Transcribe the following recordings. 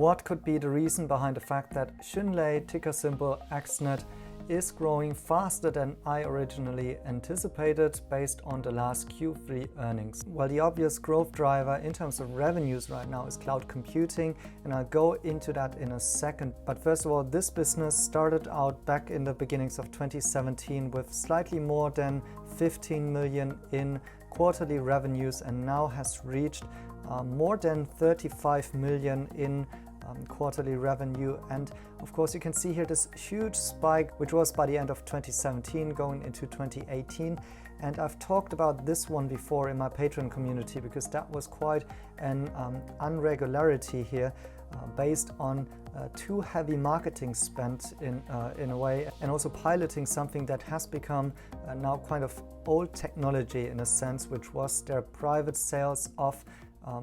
What could be the reason behind the fact that Xunlei, ticker symbol XNET, is growing faster than I originally anticipated based on the last Q3 earnings? Well, the obvious growth driver in terms of revenues right now is cloud computing, and I'll go into that in a second. But first of all, this business started out back in the beginnings of 2017 with slightly more than 15 million in quarterly revenues and now has reached more than 35 million in quarterly revenue. And of course you can see here this huge spike which was by the end of 2017 going into 2018, and I've talked about this one before in my Patreon community because that was quite an irregularity here based on too heavy marketing spent in a way, and also piloting something that has become now kind of old technology in a sense, which was their private sales of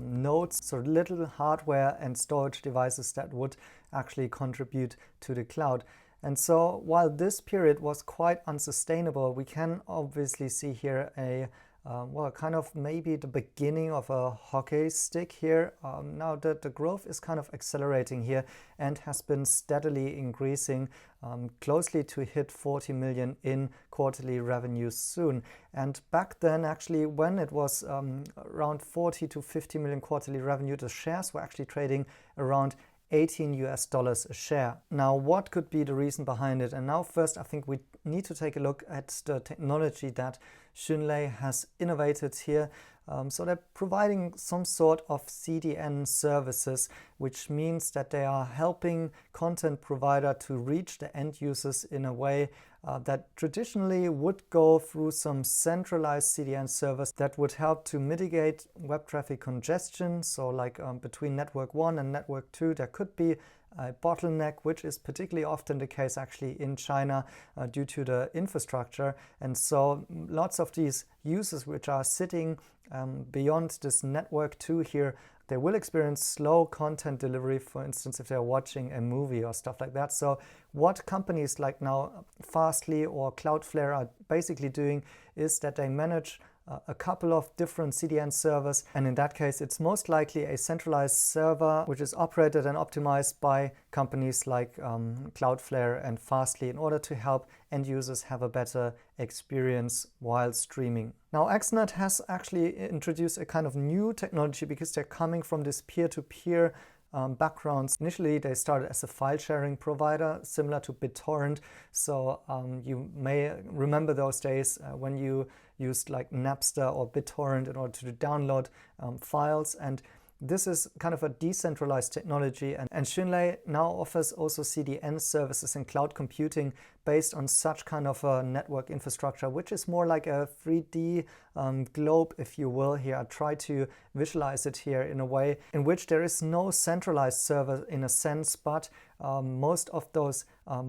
nodes, so little hardware and storage devices that would actually contribute to the cloud. And so while this period was quite unsustainable, we can obviously see here a well, kind of maybe the beginning of a hockey stick here. Now the growth is kind of accelerating here and has been steadily increasing closely to hit 40 million in quarterly revenues soon. And back then, actually, when it was around 40 to 50 million quarterly revenue, the shares were actually trading around $18 a share. Now, what could be the reason behind it? And now first, I think we need to take a look at the technology that Xunlei has innovated here. So they're providing some sort of CDN services, which means that they are helping content provider to reach the end users in a way that traditionally would go through some centralized CDN service that would help to mitigate web traffic congestion. So like between network 1 and network 2, there could be a bottleneck, which is particularly often the case actually in China due to the infrastructure. And so lots of these users which are sitting beyond this network 2 here, they will experience slow content delivery, for instance, if they're watching a movie or stuff like that. So what companies like now Fastly or CloudFlare are basically doing is that they manage a couple of different CDN servers, and in that case it's most likely a centralized server which is operated and optimized by companies like CloudFlare and Fastly in order to help end users have a better experience while streaming. Now XNET has actually introduced a kind of new technology because they're coming from this peer-to-peer backgrounds. Initially, they started as a file sharing provider similar to BitTorrent. So you may remember those days when you used like Napster or BitTorrent in order to download files. And this is kind of a decentralized technology, and Xunlei now offers also CDN services and cloud computing based on such kind of a network infrastructure, which is more like a 3D globe, if you will. Here I try to visualize it here in a way in which there is no centralized server in a sense, but most of those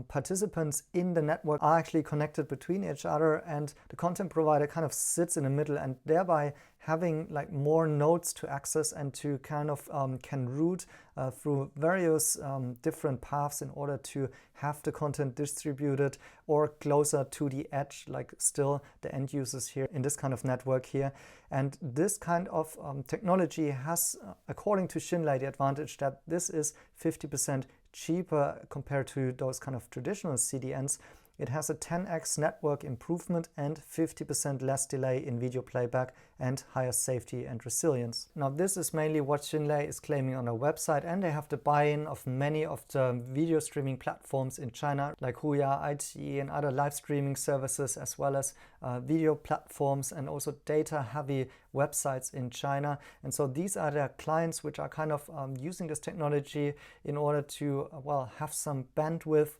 participants in the network are actually connected between each other, and the content provider kind of sits in the middle, and thereby having like more nodes to access and to kind of can route through various different paths in order to have the content distributed or closer to the edge, like still the end users here in this kind of network here. And this kind of technology has, according to Xunlei, the advantage that this is 50% cheaper compared to those kind of traditional CDNs. It has a 10x network improvement and 50% less delay in video playback and higher safety and resilience. Now this is mainly what Xunlei is claiming on their website, and they have the buy-in of many of the video streaming platforms in China like Huya, iQIYI and other live streaming services, as well as video platforms and also data-heavy websites in China. And so these are their clients which are kind of using this technology in order to well, have some bandwidth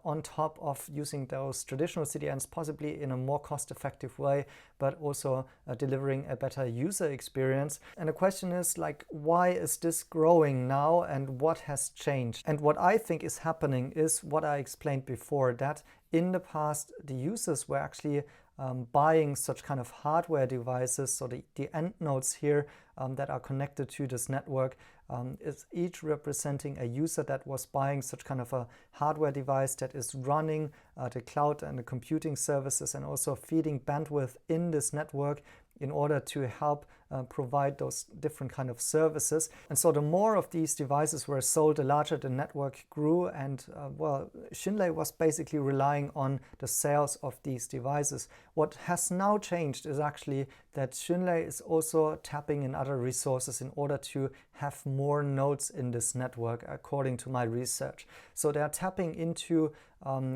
on top of using those traditional CDNs, possibly in a more cost-effective way, but also delivering a better user experience. And the question is like, why is this growing now and what has changed? And what I think is happening is what I explained before, that in the past the users were actually buying such kind of hardware devices. So the end nodes here that are connected to this network is each representing a user that was buying such kind of a hardware device that is running the cloud and the computing services and also feeding bandwidth in this network in order to help provide those different kind of services. And so the more of these devices were sold, the larger the network grew, and well, Xunlei was basically relying on the sales of these devices. What has now changed is actually that Xunlei is also tapping in other resources in order to have more nodes in this network, according to my research. So they are tapping into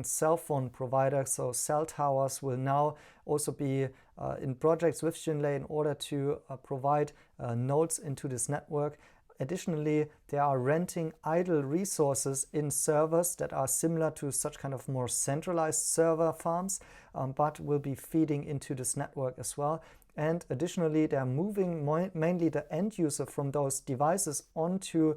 cell phone providers, so cell towers will now also be in projects with Xunlei in order to provide nodes into this network. Additionally, they are renting idle resources in servers that are similar to such kind of more centralized server farms, but will be feeding into this network as well. And additionally, they're moving mainly the end user from those devices onto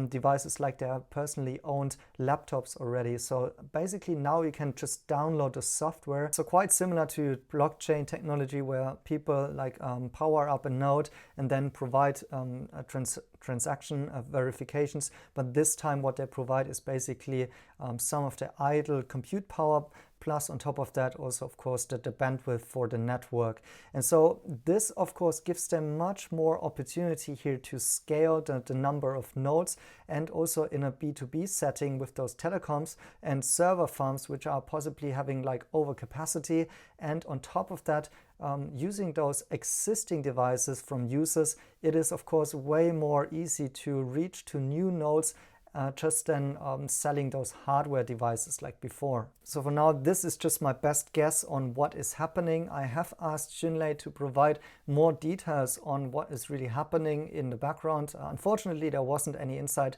devices like their personally owned laptops already. So basically now you can just download the software. So quite similar to blockchain technology, where people like power up a node and then provide transaction verifications. But this time what they provide is basically some of the idle compute power, plus on top of that also, of course, the bandwidth for the network. And so this, of course, gives them much more opportunity here to scale the number of nodes, and also in a B2B setting with those telecoms and server farms, which are possibly having like overcapacity. And on top of that, using those existing devices from users, it is, of course, way more easy to reach to new nodes just than selling those hardware devices like before. So for now, this is just my best guess on what is happening. I have asked Xunlei to provide more details on what is really happening in the background. Unfortunately, there wasn't any insight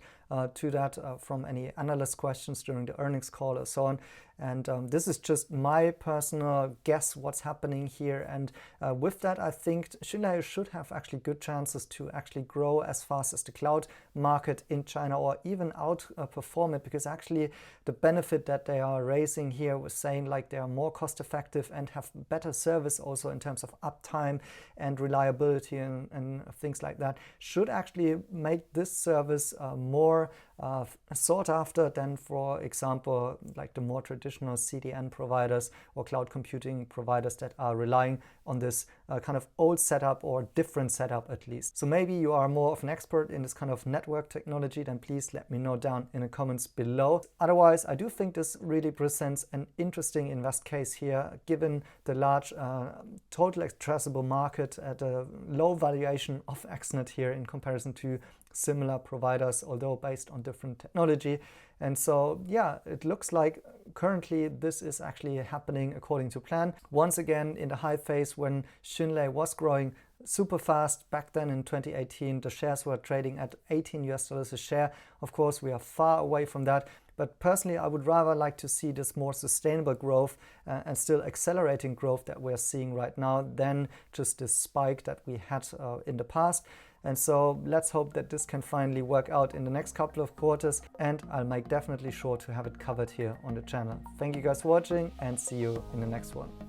to that from any analyst questions during the earnings call or so on. And this is just my personal guess what's happening here. And with that, I think Xunlei should have actually good chances to actually grow as fast as the cloud market in China, or even outperform it, because actually the benefit that they are raising here was saying like they are more cost effective and have better service also in terms of uptime and reliability and things like that, should actually make this service more sought after than, for example, like the more traditional CDN providers or cloud computing providers that are relying on this kind of old setup or different setup at least. So maybe you are more of an expert in this kind of network technology, then please let me know down in the comments below. Otherwise, I do think this really presents an interesting invest case here, given the large total addressable market at a low valuation of XNET here in comparison to similar providers, although based on different technology. And so, yeah, it looks like currently this is actually happening according to plan. Once again, in the high phase when Xunlei was growing super fast back then in 2018, the shares were trading at $18 a share. Of course, we are far away from that. But personally, I would rather like to see this more sustainable growth and still accelerating growth that we're seeing right now than just this spike that we had in the past. And so let's hope that this can finally work out in the next couple of quarters, and I'll make definitely sure to have it covered here on the channel. Thank you guys for watching, and see you in the next one.